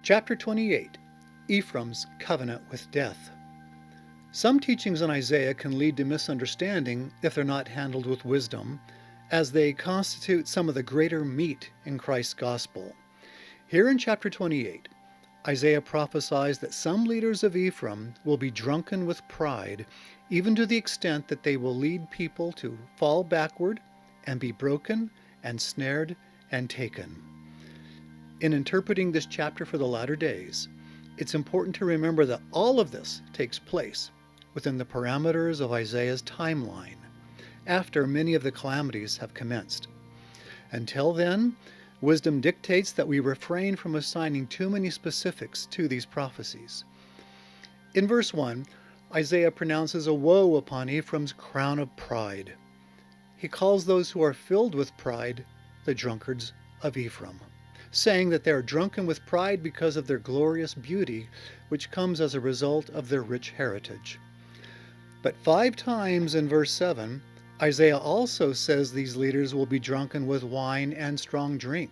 Chapter 28, Ephraim's Covenant with Death. Some teachings in Isaiah can lead to misunderstanding if they're not handled with wisdom, as they constitute some of the greater meat in Christ's gospel. Here in chapter 28, Isaiah prophesies that some leaders of Ephraim will be drunken with pride, even to the extent that they will lead people to fall backward and be broken and snared and taken. In interpreting this chapter for the latter days, it's important to remember that all of this takes place within the parameters of Isaiah's timeline, after many of the calamities have commenced. Until then, wisdom dictates that we refrain from assigning too many specifics to these prophecies. In verse 1, Isaiah pronounces a woe upon Ephraim's crown of pride. He calls those who are filled with pride the drunkards of Ephraim, saying that they are drunken with pride because of their glorious beauty, which comes as a result of their rich heritage. But 5 times in verse 7, Isaiah also says these leaders will be drunken with wine and strong drink.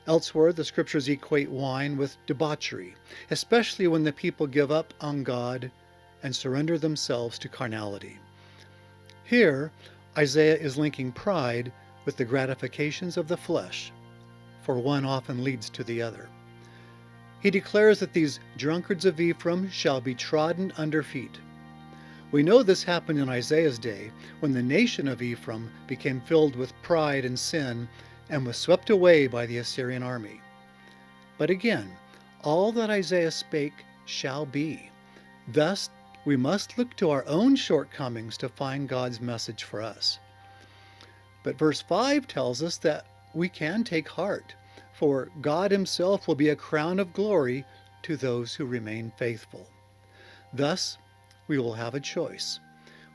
Elsewhere, the scriptures equate wine with debauchery, especially when the people give up on God and surrender themselves to carnality. Here, Isaiah is linking pride with the gratifications of the flesh, for one often leads to the other. He declares that these drunkards of Ephraim shall be trodden under feet. We know this happened in Isaiah's day, when the nation of Ephraim became filled with pride and sin and was swept away by the Assyrian army. But again, all that Isaiah spake shall be. Thus, we must look to our own shortcomings to find God's message for us. But verse 5 tells us that we can take heart, for God himself will be a crown of glory to those who remain faithful. Thus, we will have a choice.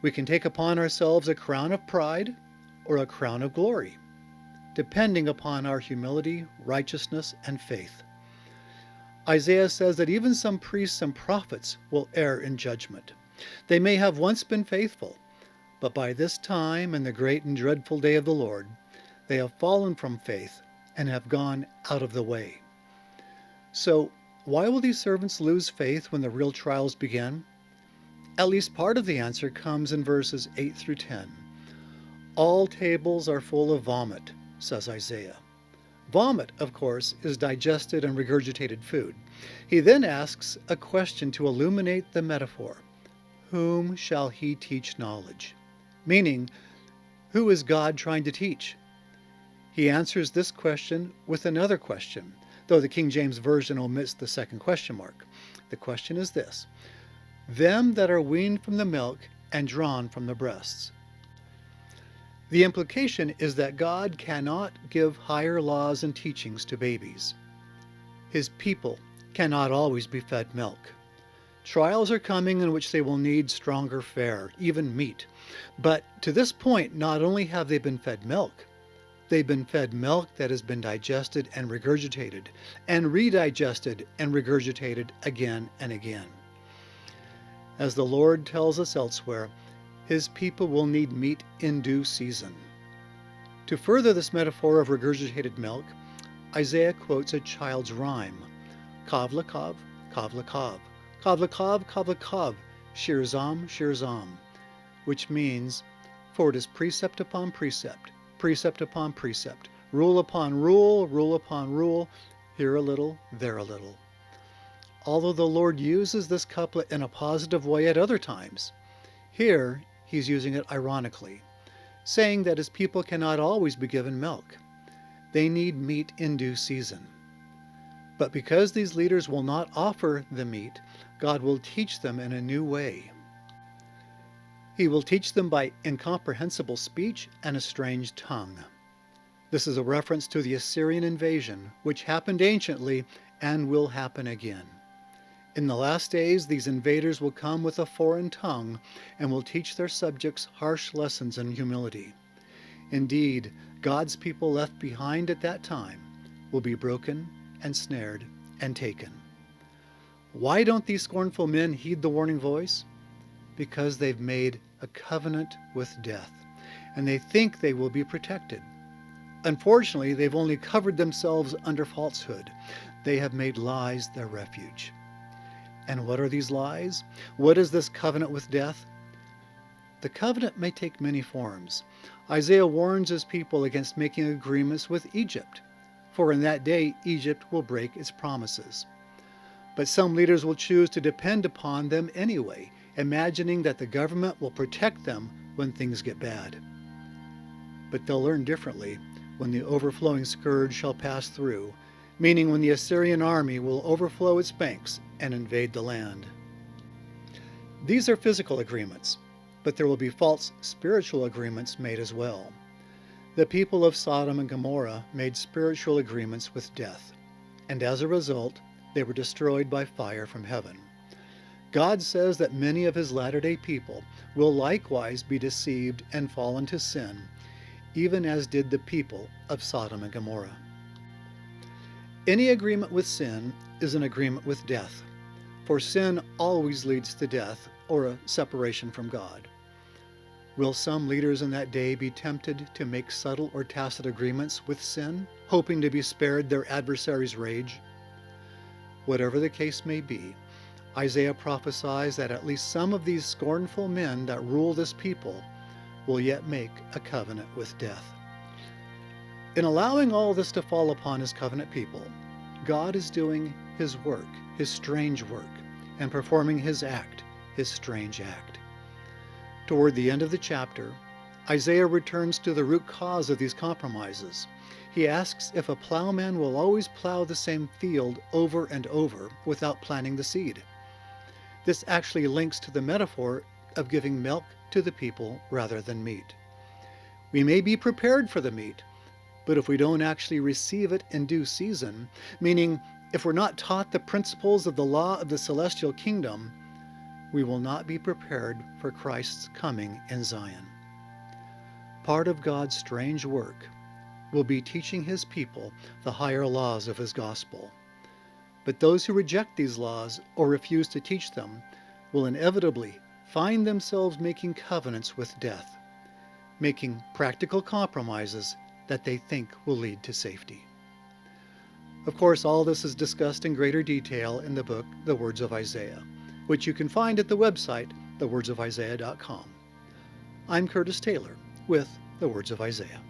We can take upon ourselves a crown of pride or a crown of glory, depending upon our humility, righteousness, and faith. Isaiah says that even some priests and prophets will err in judgment. They may have once been faithful, but by this time in the great and dreadful day of the Lord, they have fallen from faith and have gone out of the way. So, why will these servants lose faith when the real trials begin? At least part of the answer comes in verses 8 through 10. All tables are full of vomit, says Isaiah. Vomit, of course, is digested and regurgitated food. He then asks a question to illuminate the metaphor. Whom shall he teach knowledge? Meaning, who is God trying to teach? He answers this question with another question, though the King James Version omits the second question mark. The question is this: them that are weaned from the milk and drawn from the breasts. The implication is that God cannot give higher laws and teachings to babies. His people cannot always be fed milk. Trials are coming in which they will need stronger fare, even meat. But to this point, not only have they been fed milk, they've been fed milk that has been digested and regurgitated, and redigested and regurgitated again and again. As the Lord tells us elsewhere, his people will need meat in due season. To further this metaphor of regurgitated milk, Isaiah quotes a child's rhyme. Kavlakov, kavlakov, kavlakov, kavlakov, shirzam, shirzam, which means, for it is precept upon precept, precept upon precept, rule upon rule, rule upon rule, here a little, there a little. Although the Lord uses this couplet in a positive way at other times, here he's using it ironically, saying that his people cannot always be given milk. They need meat in due season. But because these leaders will not offer the meat, God will teach them in a new way. He will teach them by incomprehensible speech and a strange tongue. This is a reference to the Assyrian invasion, which happened anciently and will happen again. In the last days, these invaders will come with a foreign tongue and will teach their subjects harsh lessons in humility. Indeed, God's people left behind at that time will be broken and snared and taken. Why don't these scornful men heed the warning voice? Because they've made a covenant with death, and they think they will be protected. Unfortunately, they've only covered themselves under falsehood. They have made lies their refuge. And what are these lies? What is this covenant with death? The covenant may take many forms. Isaiah warns his people against making agreements with Egypt, for in that day Egypt will break its promises. But some leaders will choose to depend upon them anyway, imagining that the government will protect them when things get bad. But they'll learn differently when the overflowing scourge shall pass through, meaning when the Assyrian army will overflow its banks and invade the land. These are physical agreements, but there will be false spiritual agreements made as well. The people of Sodom and Gomorrah made spiritual agreements with death, and as a result, they were destroyed by fire from heaven. God says that many of his latter-day people will likewise be deceived and fall into sin, even as did the people of Sodom and Gomorrah. Any agreement with sin is an agreement with death, for sin always leads to death or a separation from God. Will some leaders in that day be tempted to make subtle or tacit agreements with sin, hoping to be spared their adversary's rage? Whatever the case may be, Isaiah prophesies that at least some of these scornful men that rule this people will yet make a covenant with death. In allowing all this to fall upon his covenant people, God is doing his work, his strange work, and performing his act, his strange act. Toward the end of the chapter, Isaiah returns to the root cause of these compromises. He asks if a plowman will always plow the same field over and over without planting the seed. This actually links to the metaphor of giving milk to the people rather than meat. We may be prepared for the meat, but if we don't actually receive it in due season, meaning if we're not taught the principles of the law of the celestial kingdom, we will not be prepared for Christ's coming in Zion. Part of God's strange work will be teaching his people the higher laws of his gospel. But those who reject these laws or refuse to teach them will inevitably find themselves making covenants with death, making practical compromises that they think will lead to safety. Of course, all this is discussed in greater detail in the book, The Words of Isaiah, which you can find at the website, thewordsofisaiah.com. I'm Curtis Taylor with The Words of Isaiah.